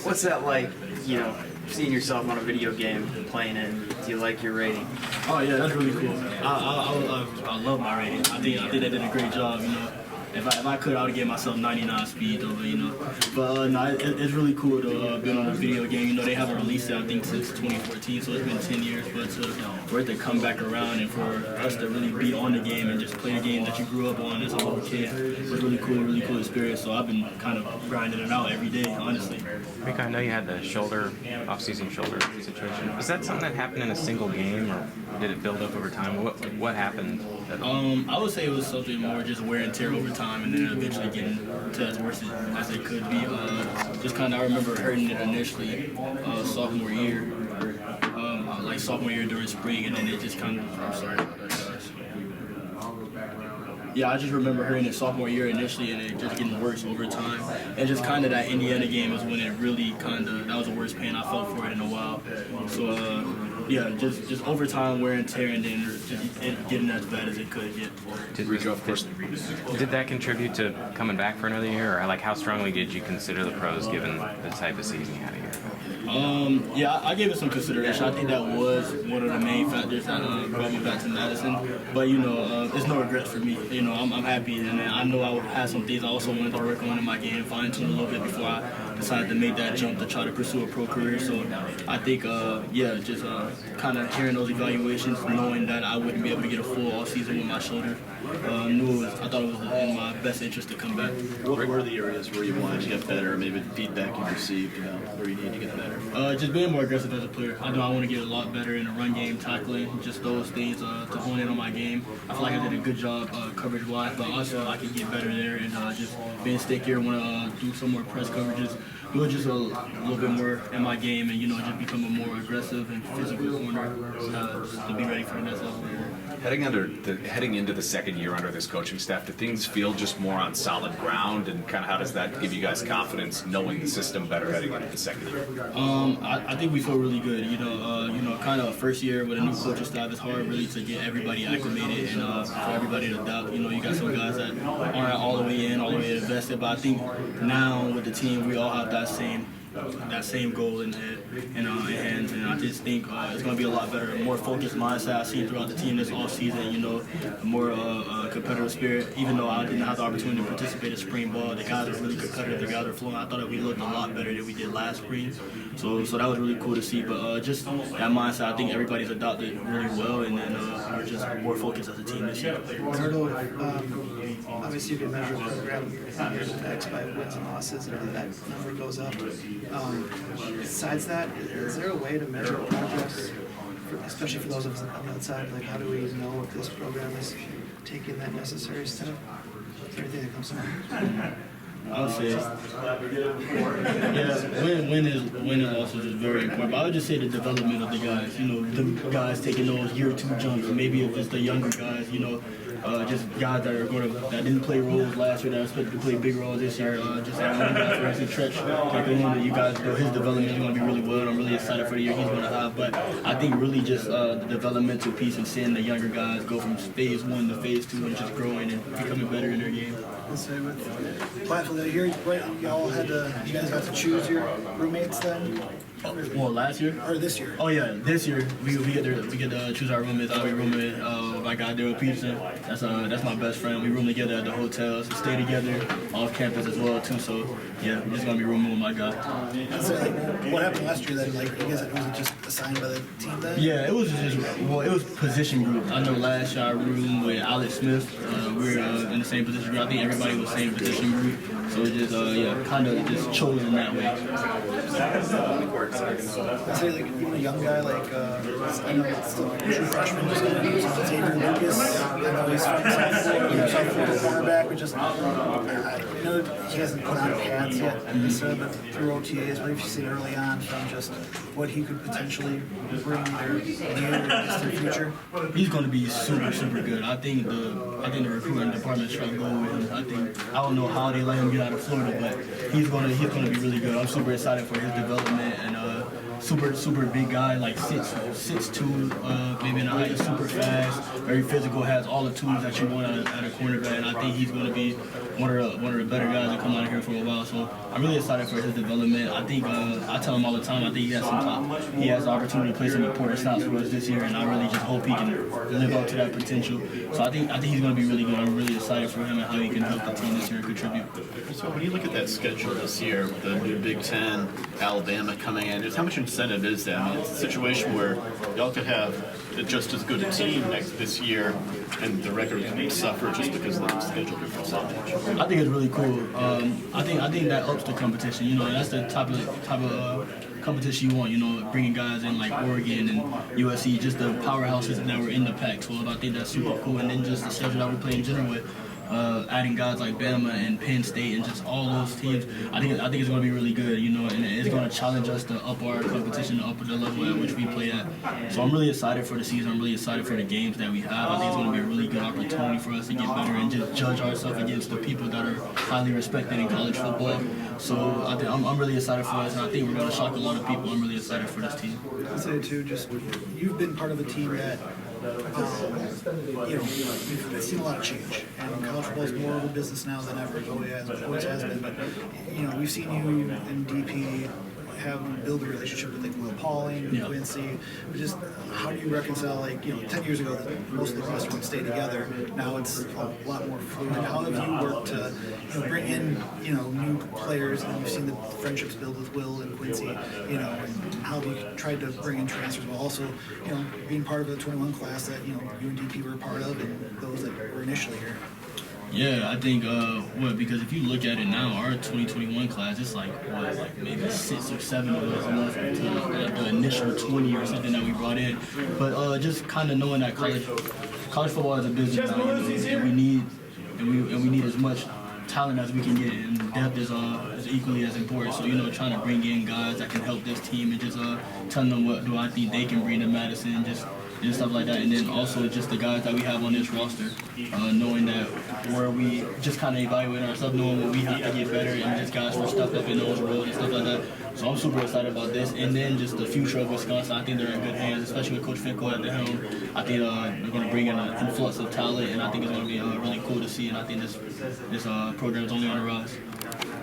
What's that like, seeing yourself on a video game, playing it? Do you like your rating? Oh yeah, that's really cool. I love my rating. I think they did a great job. If I could, I would give myself 99 speed over. But no, it's really cool to be on a video game. They haven't released it, I think, since 2014, so it's been 10 years. But for it to come back around and for us to really be on the game and just play a game that you grew up on as a little kid, it was really cool experience. So I've been kind of grinding it out every day, honestly. Rico, I know you had the off-season shoulder situation. Was that something that happened in a single game, or did it build up over time? What happened? I would say it was something more just wear and tear over time, and then eventually getting to as worse as it could be. Just kind of, I remember hurting it initially sophomore year, like sophomore year during spring, and then it just kind of. I'm sorry about that, guys. Yeah, I just remember hurting it sophomore year initially, and it just getting worse over time. And just kind of that Indiana game is when it really that was the worst pain I felt for it in a while. So. Yeah, just over time, wear and tear, and then just getting as bad as it could get. Did that contribute to coming back for another year, or how strongly did you consider the pros given the type of season you had a year ago? Yeah, I gave it some consideration. I think that was one of the main factors that brought me back to Madison. But it's no regrets for me. I'm happy, and I know I had some things I also wanted to work on in my game, fine tune a little bit before I decided to make that jump to try to pursue a pro career. So I think, just kind of hearing those evaluations, knowing that I wouldn't be able to get a full off season with my shoulder, I thought it was in my best interest to come back. What were the areas where you wanted to get better, maybe feedback you received, where you need to get better? Just being more aggressive as a player. I know I want to get a lot better in the run game, tackling, just those things to hone in on my game. I feel like I did a good job coverage-wise, but also I can get better there and just being stickier, want to do some more press coverages, do it just a little bit more in my game, and just become a more aggressive and physical corner to be ready for the next level. Heading into the second year under this coaching staff, do things feel just more on solid ground, and kind of how does that give you guys confidence knowing the system better heading into the second year? I think we feel really good. Kind of first year with a new coaching staff, it's hard really to get everybody acclimated and for everybody to adapt. You got some guys that aren't all the way in, all the way invested, but I think now with the team, we all have that same goal in hands, and I just think it's going to be a lot better, a more focused mindset I've seen throughout the team this offseason, a more competitive spirit. Even though I didn't have the opportunity to participate in spring ball, the guys are really competitive, the guys are flowing. I thought that we looked a lot better than we did last spring, so that was really cool to see. But just that mindset, I think everybody's adopted really well, and then we're just more focused as a team this year. Ricardo, obviously you can measure the program years effects by wins and losses, and that number goes up. Besides that, is there a way to measure progress, especially for those of us on the outside? How do we know if this program is taking that necessary step? Is there anything that comes to mind? I would say, win and losses is very important. But I would just say the development of the guys. The guys taking those year two jumps. Maybe if it's the younger guys, just guys that didn't play roles last year that are expected to play big roles this year. Just that one guy, for instance, Tretch, you guys know his development is going to be really well. I'm really excited for the year he's going to have. But I think really just the developmental piece and seeing the younger guys go from phase 1 to phase 2 and just growing and becoming better in their game. Let's say with platform that here, you guys got to choose your roommates then? Well, last year? Or this year? Oh yeah, this year we get to choose our roommates. I'll be rooming with my guy Daryl Peterson. That's my best friend. We room together at the hotels, stay together off campus as well too. So yeah, we're just gonna be rooming with my guy. So what happened last year then? You guys, was it just assigned by the team then? Yeah, it was position group. I know last year I roomed with Alex Smith. We were in the same position group. I think everybody was same position group. So it just kind of just chosen that way. I say even a young guy I know it's still a true freshman, just going to use Xavier Lucas. I know he's from sophomore cornerback, but just I know he hasn't put on pads yet, but through OTAs, what have you seen early on from just what he could potentially bring either new or just in the future? He's going to be super, super good. I think the recruiting department is trying to go with him. I don't know how they let him get out of Florida, but he's going to be really good. I'm super excited for his development, and super big guy, like 6'2", maybe in the height, super fast, very physical, has all the tools that you want at a cornerback, and I think he's going to be one of the better guys that come out of here for a while. So I'm really excited for his development. I think I tell him all the time, I think he has the opportunity to play some important snaps for us this year, and I really just hope he can live up to that potential. So I think he's going to be really good. I'm really excited for him and how he can help the team this year and contribute. So when you look at that schedule this year with the new Big Ten, Alabama coming in, just how much incentive is that? I mean, it's a situation where y'all could have just as good a team this year, and the record can suffer just because of the schedule difference so much. I think it's really cool. I think that ups the competition. You know, that's the type of competition you want. You know, bringing guys in like Oregon and USC, just the powerhouses that were in the Pac-12. I think that's super cool. And then just the schedule that we play in general with. Adding guys like Bama and Penn State and just all those teams, I think it's going to be really good, you know, and it's going to challenge us to up our competition, to up the level at which we play at. So I'm really excited for the season. I'm really excited for the games that we have. I think it's going to be a really good opportunity for us to get better and just judge ourselves against the people that are highly respected in college football. So I think I'm really excited for us, and I think we're going to shock a lot of people. I'm really excited for this team. I'd say too, just you've been part of a team that. We've seen a lot of change, and college football is more of a business now than ever. It always has been. But we've seen you in DP build a relationship with like Will Pauling, Quincy. But just how do you reconcile 10 years ago most of the roster would stay together. Now it's a lot more fluid. How have you worked to bring in new players, and you've seen the friendships build with Will and Quincy. And how have you tried to bring in transfers while also being part of the 21 class that you and DP were a part of, and those that were initially here. Yeah, I think because if you look at it now, our 2021 class, it's like maybe 6 or 7 of us left to the initial 20 or something that we brought in. But just kind of knowing that college football is a business now, and we need as much talent as we can get, and depth is equally as important. So trying to bring in guys that can help this team and just telling them what do I think they can bring to Madison, just stuff like that. And then also just the guys that we have on this roster, knowing that where we just kind of evaluating ourselves, knowing what we have to get better, and just guys who stepped up in those roles and stuff like that. So I'm super excited about this. And then just the future of Wisconsin, I think they're in good hands, especially with Coach Finkel at the helm. I think they're going to bring in an influx of talent, and I think it's going to be really cool to see. And I think this program is only on the rise.